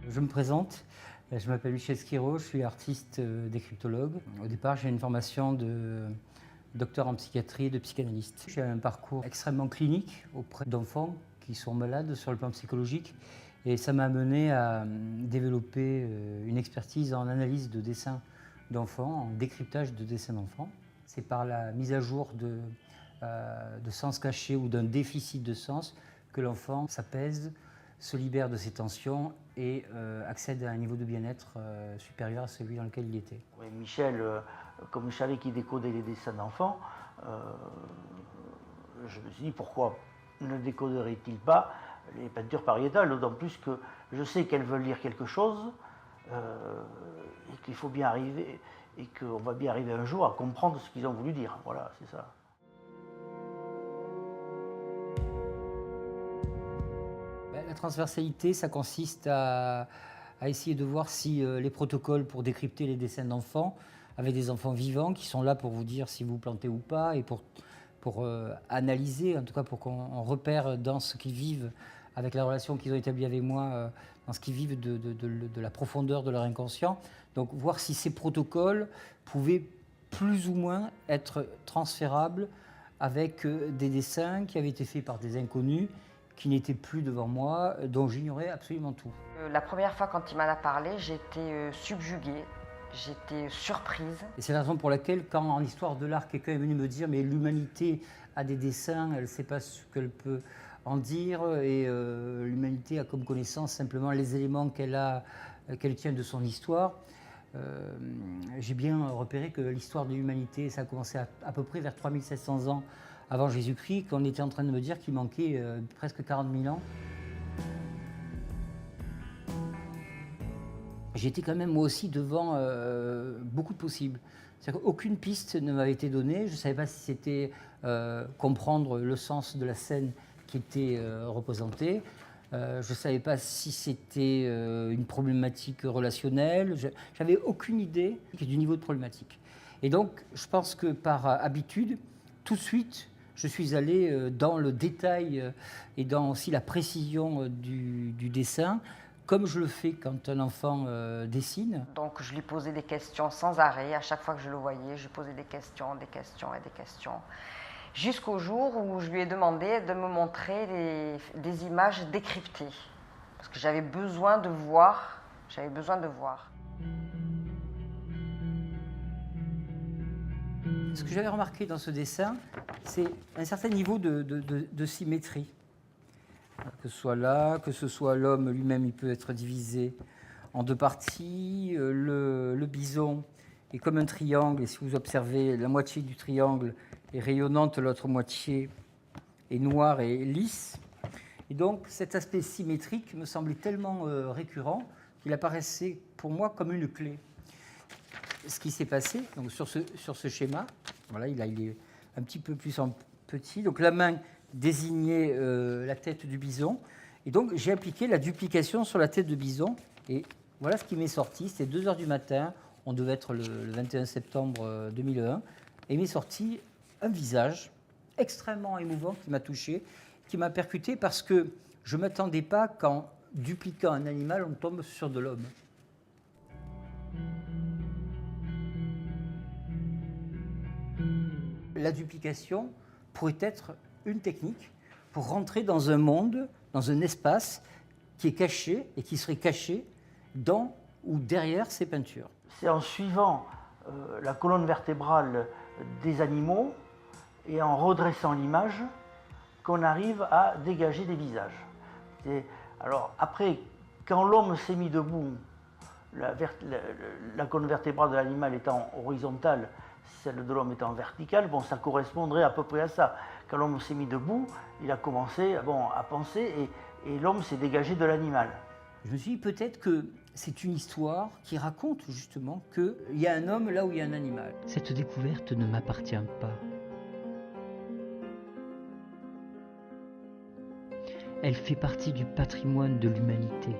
Je me présente, je m'appelle Michel Schiro, je suis artiste décryptologue. Au départ, j'ai une formation de docteur en psychiatrie et de psychanalyste. J'ai un parcours extrêmement clinique auprès d'enfants qui sont malades sur le plan psychologique et ça m'a amené à développer une expertise en analyse de dessins d'enfants, en décryptage de dessins d'enfants. C'est par la mise à jour de sens cachés ou d'un déficit de sens que l'enfant s'apaise, se libère de ses tensions et accède à un niveau de bien-être supérieur à celui dans lequel il était. Oui, Michel, comme je savais qu'il décodait les dessins d'enfants, je me suis dit pourquoi ne décoderait-il pas les peintures pariétales, d'autant plus que je sais qu'elles veulent lire quelque chose et qu'il faut bien arriver, et qu'on va bien arriver un jour à comprendre ce qu'ils ont voulu dire. Voilà, c'est ça. La transversalité, ça consiste à essayer de voir si les protocoles pour décrypter les dessins d'enfants, avec des enfants vivants qui sont là pour vous dire si vous plantez ou pas, et pour analyser, en tout cas pour qu'on repère dans ce qu'ils vivent, avec la relation qu'ils ont établie avec moi, dans ce qu'ils vivent de la profondeur de leur inconscient. Donc voir si ces protocoles pouvaient plus ou moins être transférables avec des dessins qui avaient été faits par des inconnus, qui n'étaient plus devant moi, dont j'ignorais absolument tout. La première fois quand il m'en a parlé, j'étais subjuguée, j'étais surprise. Et c'est la raison pour laquelle, quand en histoire de l'art, quelqu'un est venu me dire « mais l'humanité a des dessins, elle ne sait pas ce qu'elle peut en dire, et l'humanité a comme connaissance simplement les éléments qu'elle tient de son histoire », j'ai bien repéré que l'histoire de l'humanité, ça a commencé à peu près vers 3700 ans avant Jésus-Christ, qu'on était en train de me dire qu'il manquait presque 40 000 ans. J'étais quand même moi aussi devant beaucoup de possibles. C'est-à-dire qu'aucune piste ne m'avait été donnée. Je ne savais pas si c'était comprendre le sens de la scène qui était représentée. Je ne savais pas si c'était une problématique relationnelle. Je n'avais aucune idée du niveau de problématique. Et donc, je pense que par habitude, tout de suite, je suis allé dans le détail et dans aussi la précision du dessin, comme je le fais quand un enfant dessine. Donc je lui posais des questions sans arrêt. À chaque fois que je le voyais, je lui posais des questions et des questions. Jusqu'au jour où je lui ai demandé de me montrer des images décryptées. Parce que j'avais besoin de voir. Ce que j'avais remarqué dans ce dessin, c'est un certain niveau de symétrie. Que ce soit là, que ce soit l'homme lui-même, il peut être divisé en deux parties. Le bison est comme un triangle, et si vous observez, la moitié du triangle est rayonnante, l'autre moitié est noire et lisse. Et donc cet aspect symétrique me semblait tellement récurrent qu'il apparaissait pour moi comme une clé. Ce qui s'est passé donc sur ce schéma, voilà, il est un petit peu plus en petit. Donc la main désignait la tête du bison. Et donc j'ai appliqué la duplication sur la tête de bison. Et voilà ce qui m'est sorti. C'était 2 h du matin. On devait être le 21 septembre 2001. Et il m'est sorti un visage extrêmement émouvant qui m'a touché, qui m'a percuté parce que je ne m'attendais pas qu'en dupliquant un animal, on tombe sur de l'homme. La duplication pourrait être une technique pour rentrer dans un monde, dans un espace qui est caché et qui serait caché dans ou derrière ces peintures. C'est en suivant la colonne vertébrale des animaux et en redressant l'image qu'on arrive à dégager des visages. Alors après, quand l'homme s'est mis debout, la colonne vertébrale de l'animal étant horizontale, celle de l'homme étant verticale, bon, ça correspondrait à peu près à ça. Quand l'homme s'est mis debout, il a commencé à penser et l'homme s'est dégagé de l'animal. Je me suis dit peut-être que c'est une histoire qui raconte justement qu'il y a un homme là où il y a un animal. Cette découverte ne m'appartient pas. Elle fait partie du patrimoine de l'humanité.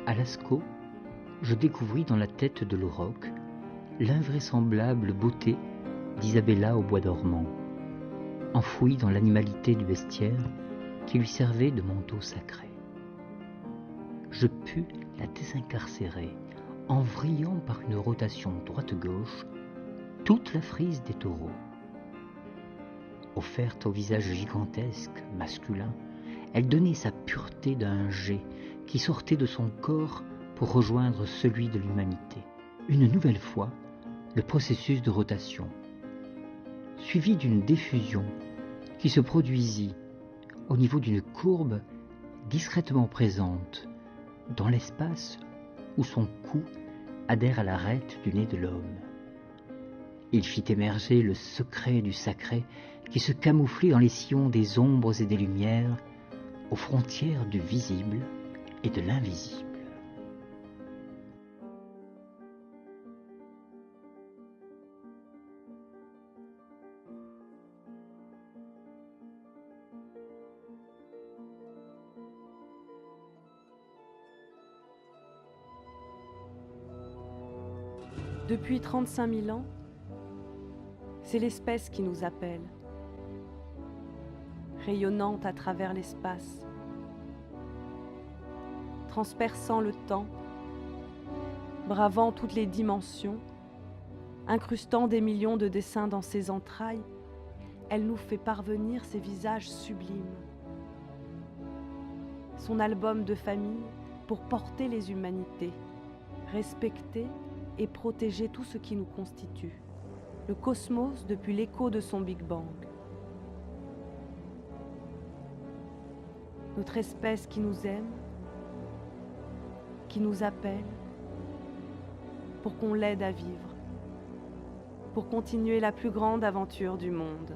À Lascaux, je découvris dans la tête de l'auroch l'invraisemblable beauté d'Isabella au bois dormant, enfouie dans l'animalité du bestiaire qui lui servait de manteau sacré. Je pus la désincarcérer en vrillant par une rotation droite-gauche toute la frise des taureaux. Offerte au visage gigantesque, masculin, elle donnait sa pureté d'un jet qui sortait de son corps pour rejoindre celui de l'humanité. Une nouvelle fois, le processus de rotation, suivi d'une diffusion qui se produisit au niveau d'une courbe discrètement présente dans l'espace où son cou adhère à l'arête du nez de l'homme. Il fit émerger le secret du sacré qui se camouflait dans les sillons des ombres et des lumières, aux frontières du visible et de l'invisible. Depuis 35 000 ans, c'est l'espèce qui nous appelle, rayonnante à travers l'espace, transperçant le temps, bravant toutes les dimensions, incrustant des millions de dessins dans ses entrailles, elle nous fait parvenir ses visages sublimes. Son album de famille pour porter les humanités, respecter et protéger tout ce qui nous constitue, le cosmos depuis l'écho de son Big Bang. Notre espèce qui nous aime, qui nous appelle, pour qu'on l'aide à vivre, pour continuer la plus grande aventure du monde.